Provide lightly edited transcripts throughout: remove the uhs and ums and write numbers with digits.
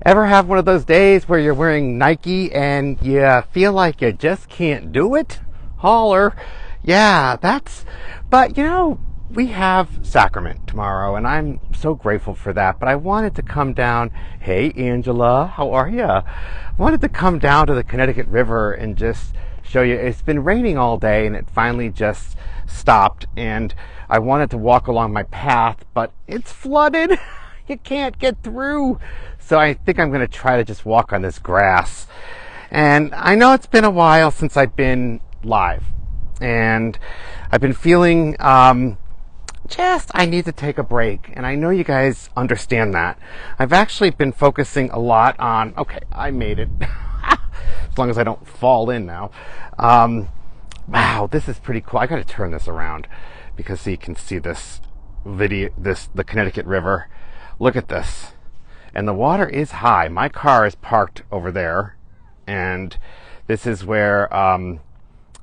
Ever have one of those days where you're wearing Nike and you feel like you just can't do it? Holler. Yeah, but we have sacrament tomorrow and I'm so grateful for that. But I wanted to come down. Hey, Angela, how are you? I wanted to come down to the Connecticut River and just show you. It's been raining all day and it finally just stopped. And I wanted to walk along my path, but it's flooded. You can't get through. So I think I'm going to try to just walk on this grass. And I know it's been a while since I've been live. And I've been feeling I need to take a break. And I know you guys understand that. I've actually been focusing a lot on, okay, I made it. As long as I don't fall in now. Wow, this is pretty cool. I got to turn this around because so you can see this video, the Connecticut River. Look at this. And the water is high. My car is parked over there. And this is where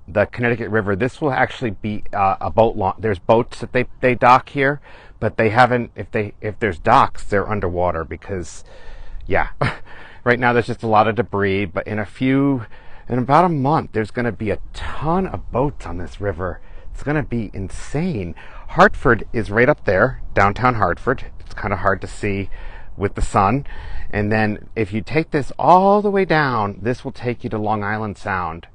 the Connecticut River, this will actually be a boat launch. There's boats that they dock here, but they haven't, if there's docks, they're underwater because, yeah. Right now there's just a lot of debris, but in about a month, there's going to be a ton of boats on this river. It's going to be insane. Hartford is right up there, downtown Hartford. It's kind of hard to see with the sun. And then if you take this all the way down, this will take you to Long Island Sound,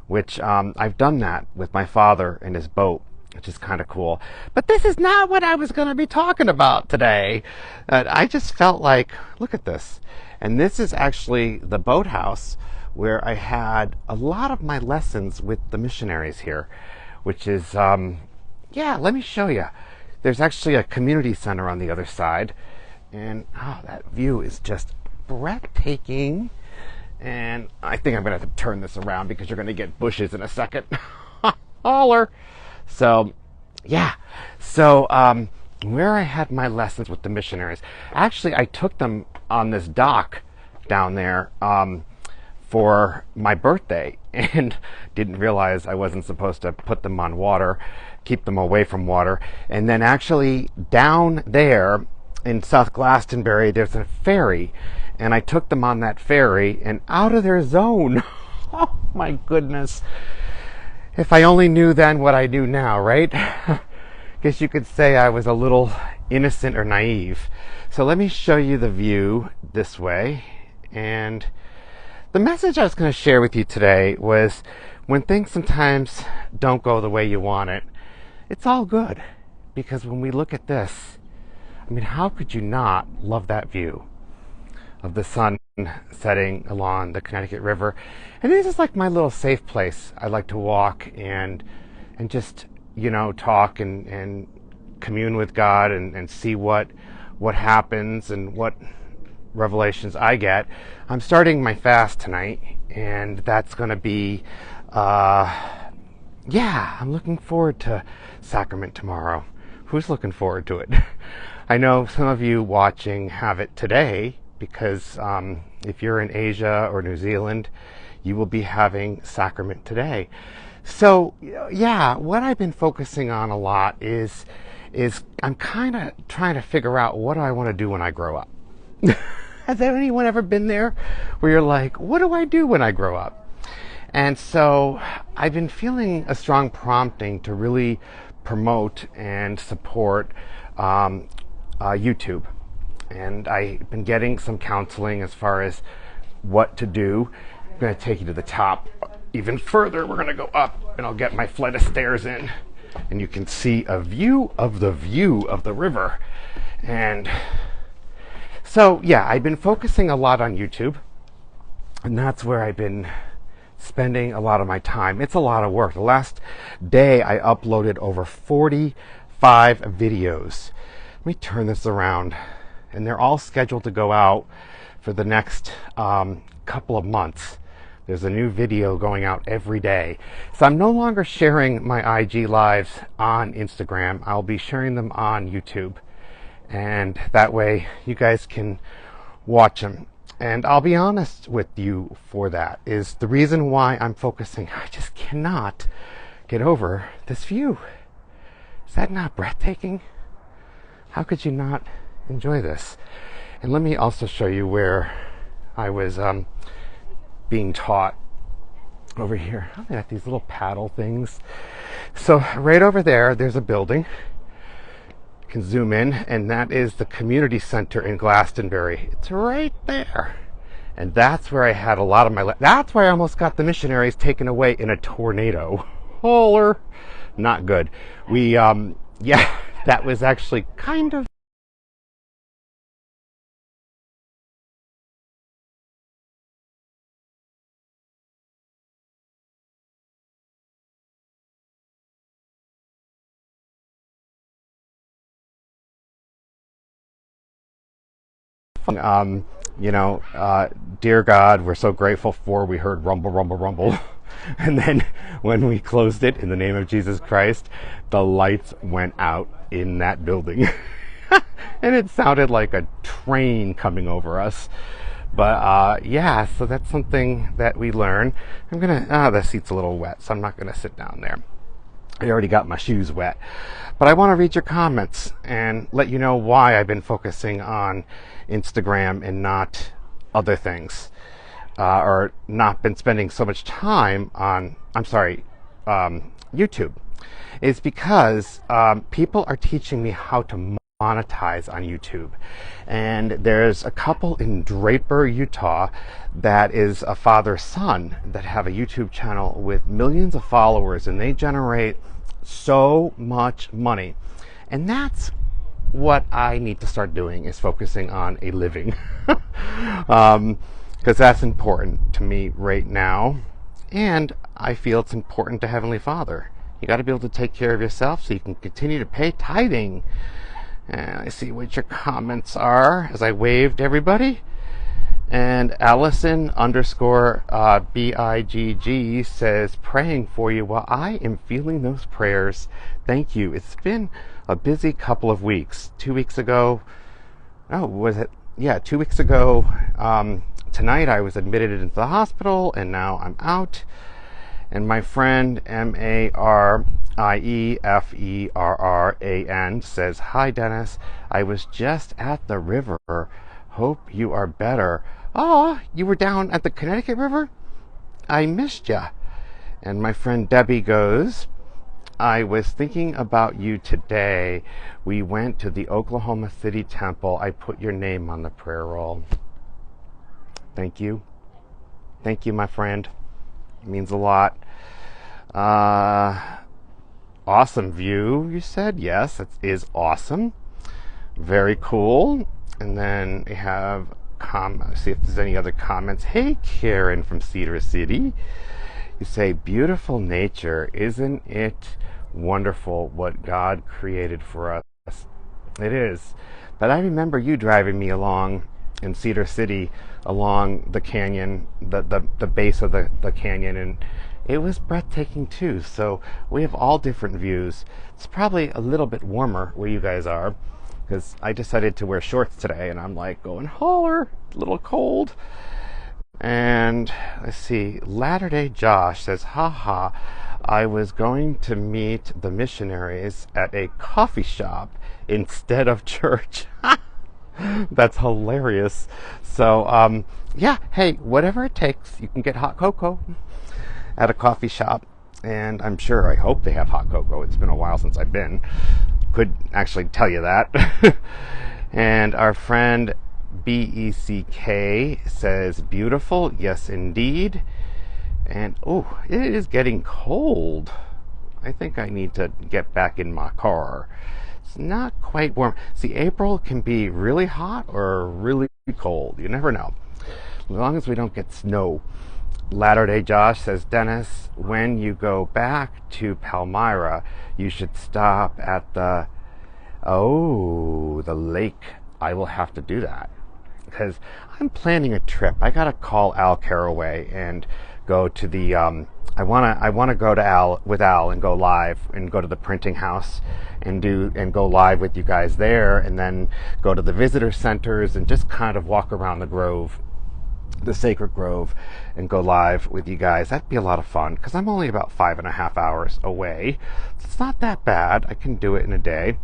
which I've done that with my father in his boat, which is kind of cool. But this is not what I was going to be talking about today. I just felt like, look at this. And this is actually the boathouse where I had a lot of my lessons with the missionaries here, which is, let me show you. There's actually a community center on the other side. And that view is just breathtaking. And I think I'm going to have to turn this around because you're going to get bushes in a second. Holler. So, yeah. So, where I had my lessons with the missionaries, actually I took them on this dock down there for my birthday and didn't realize I wasn't supposed to put them on water, keep them away from water. And then actually down there in South Glastonbury, there's a ferry, and I took them on that ferry and out of their zone. Oh my goodness. If I only knew then what I do now, right? Guess you could say I was a little innocent or naive. So let me show you the view this way. And the message I was going to share with you today was when things sometimes don't go the way you want it, it's all good. Because when we look at this, I mean, how could you not love that view of the sun setting along the Connecticut River? And this is like my little safe place. I like to walk and just, talk and commune with God and see what happens and what revelations I get. I'm starting my fast tonight, and that's going to be, I'm looking forward to sacrament tomorrow. Who's looking forward to it? I know some of you watching have it today because if you're in Asia or New Zealand, you will be having sacrament today. So, what I've been focusing on a lot is I'm kind of trying to figure out what do I want to do when I grow up. Has anyone ever been there where you're like, what do I do when I grow up? And so I've been feeling a strong prompting to really promote and support YouTube. And I've been getting some counseling as far as what to do. I'm going to take you to the top even further. We're going to go up and I'll get my flight of stairs in. And you can see a view of the river. And so, I've been focusing a lot on YouTube. And that's where I've been spending a lot of my time. It's a lot of work. The last day I uploaded over 45 videos. Let me turn this around. And they're all scheduled to go out for the next couple of months. There's a new video going out every day. So I'm no longer sharing my IG lives on Instagram. I'll be sharing them on YouTube. And that way you guys can watch them. And I'll be honest with you for that is the reason why I'm focusing. I just cannot get over this view. Is that not breathtaking? How could you not enjoy this? And let me also show you where I was being taught over here. Oh, they got these little paddle things. So right over there, there's a building. You can zoom in, and that is the community center in Glastonbury. It's right there. And that's where I had a lot of my... That's why I almost got the Missionaries taken away in a tornado. Holler. Not good. We, yeah, that was actually kind of... you know, dear God, we're so grateful for we heard rumble, rumble, rumble. And then when we closed it in the name of Jesus Christ, the lights went out in that building. And it sounded like a train coming over us. But yeah, so that's something that we learn. I'm going to, the seat's a little wet, so I'm not going to sit down there. I already got my shoes wet. But I want to read your comments and let you know why I've been focusing on Instagram and not other things. Or not been spending so much time on, YouTube. It's because people are teaching me how to monetize on YouTube. And there's a couple in Draper, Utah that is a father-son that have a YouTube channel with millions of followers, and they generate so much money. And that's what I need to start doing, is focusing on a living. Because that's important to me right now. And I feel it's important to Heavenly Father. You got to be able to take care of yourself so you can continue to pay tithing. And I see what your comments are as I waved everybody. And Allison _ BIGG says, praying for you. Well, I am feeling those prayers. Thank you. It's been a busy couple of weeks. 2 weeks ago, oh, was it? Yeah, 2 weeks ago, tonight I was admitted into the hospital, and now I'm out. And my friend MARIEFERRAN says, hi Dennis, I was just at the river. Hope you are better. Oh, you were down at the Connecticut River? I missed ya. And my friend Debbie goes, I was thinking about you today. We went to the Oklahoma City Temple. I put your name on the prayer roll. Thank you. Thank you, my friend. It means a lot. Awesome view, you said. Yes, it is awesome. Very cool. And then we have, see if there's any other comments. Hey, Karen from Cedar City. You say, beautiful nature. Isn't it wonderful what God created for us? It is. But I remember you driving me along in Cedar City, along the canyon, the base of the canyon, and it was breathtaking too. So we have all different views. It's probably a little bit warmer where you guys are, because I decided to wear shorts today, and I'm like going, holler, a little cold. And let's see, Latter-day Josh says, haha, I was going to meet the missionaries at a coffee shop instead of church. That's hilarious. So, yeah, hey, whatever it takes, you can get hot cocoa at a coffee shop. And I'm sure, I hope they have hot cocoa. It's been a while since I've been. Could actually tell you that. And our friend BECK says, beautiful, yes indeed. And oh, it is getting cold. I think I need to get back in my car. It's not quite warm. See, April can be really hot or really cold. You never know. As long as we don't get snow. Latter-day Josh says, Dennis, when you go back to Palmyra, you should stop at the lake. I will have to do that, because I'm planning a trip. I gotta call Al Caraway and go to the I wanna go to Al and go live and go to the printing house and go live with you guys there, and then go to the visitor centers and just kind of walk around the grove, the sacred grove, and go live with you guys. That'd be a lot of fun, because I'm only about 5.5 hours away. So it's not that bad. I can do it in a day.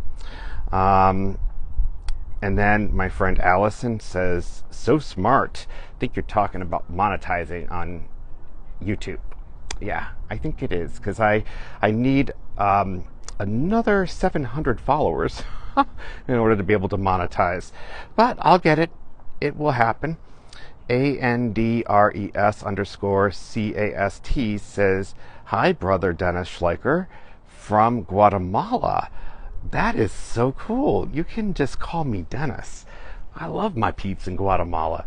And then my friend Allison says, so smart. I think you're talking about monetizing on YouTube. Yeah, I think it is, because I need another 700 followers in order to be able to monetize. But I'll get it. It will happen. ANDRES_CAST says, hi, brother Dennis Schleicher from Guatemala. That is so cool. You can just call me Dennis. I love my peeps in Guatemala.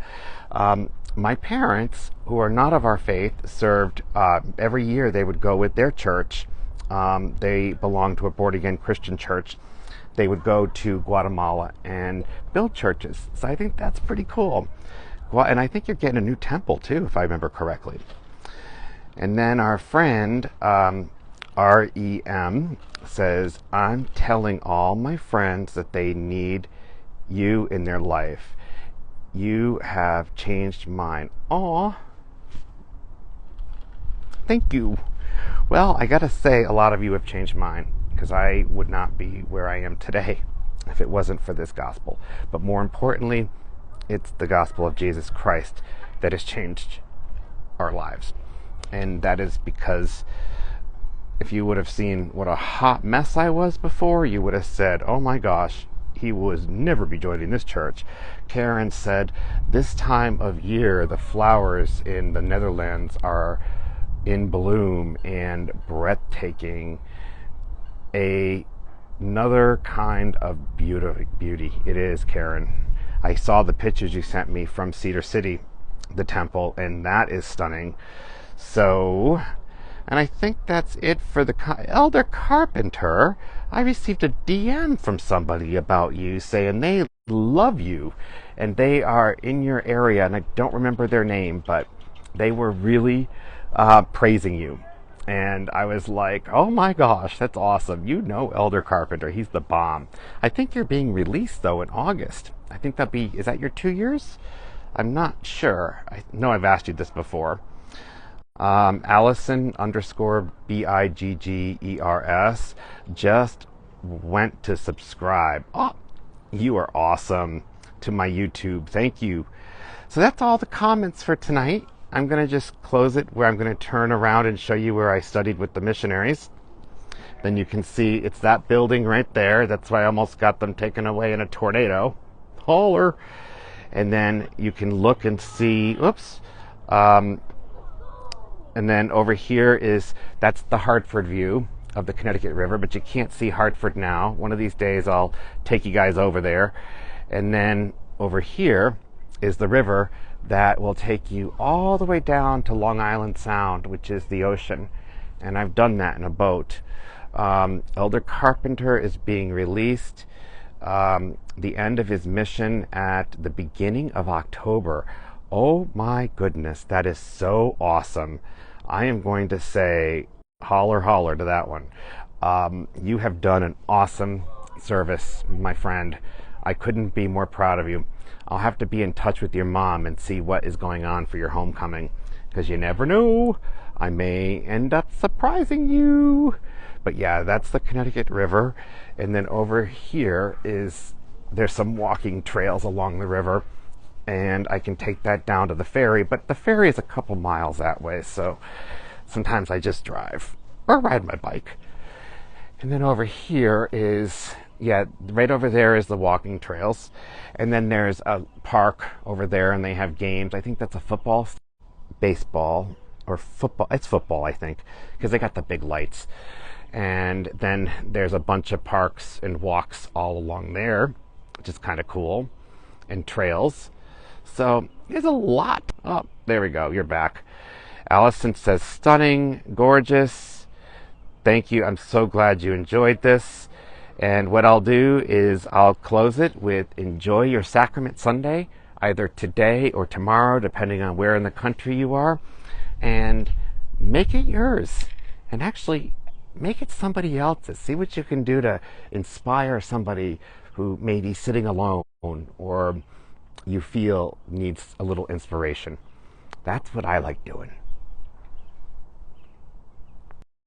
My parents, who are not of our faith, served every year. They would go with their church. They belonged to a born-again Christian church. They would go to Guatemala and build churches. So I think that's pretty cool. And I think you're getting a new temple too, if I remember correctly. And then our friend REM says, I'm telling all my friends that they need you in their life. You have changed mine. Aw. Thank you. Well, I gotta say, a lot of you have changed mine, because I would not be where I am today if it wasn't for this gospel. But more importantly, it's the gospel of Jesus Christ that has changed our lives. And that is because if you would have seen what a hot mess I was before, you would have said, oh my gosh, he would never be joining this church. Karen said, this time of year, the flowers in the Netherlands are in bloom and breathtaking. Another kind of beauty. It is, Karen. I saw the pictures you sent me from Cedar City, the temple, and that is stunning. So, and I think that's it for the Elder Carpenter. I received a DM from somebody about you saying they love you and they are in your area, and I don't remember their name, but they were really praising you. And I was like, oh my gosh, that's awesome. You know Elder Carpenter, he's the bomb. I think you're being released though in August. I think is that your 2 years? I'm not sure. I know I've asked you this before. Allison_BIGGERS just went to subscribe. Oh, you are awesome to my YouTube. Thank you. So that's all the comments for tonight. I'm going to just close it where I'm going to turn around and show you where I studied with the missionaries. Then you can see it's that building right there. That's why I almost got them taken away in a tornado. Holler. And then you can look and see, oops. And then over here that's the Hartford view of the Connecticut River, but you can't see Hartford now. One of these days I'll take you guys over there. And then over here is the river that will take you all the way down to Long Island Sound, which is the ocean. And I've done that in a boat. Elder Carpenter is being released. The end of his mission at the beginning of October. Oh my goodness, that is so awesome. I am going to say holler, holler to that one. You have done an awesome service, my friend. I couldn't be more proud of you. I'll have to be in touch with your mom and see what is going on for your homecoming, because you never know. I may end up surprising you. But yeah, that's the Connecticut River. And then over here there's some walking trails along the river, and I can take that down to the ferry, but the ferry is a couple miles that way, so sometimes I just drive or ride my bike. And then over here right over there is the walking trails, and then there's a park over there, and they have games. I think that's a baseball, or football. It's football, I think, because they got the big lights. And then there's a bunch of parks and walks all along there, which is kind of cool, and trails. So there's a lot. Oh, there we go. You're back. Allison says, stunning, gorgeous. Thank you. I'm so glad you enjoyed this. And what I'll do is I'll close it with enjoy your Sacrament Sunday, either today or tomorrow, depending on where in the country you are. And make it yours. And actually, make it somebody else's. See what you can do to inspire somebody who may be sitting alone or you feel needs a little inspiration. That's what I like doing.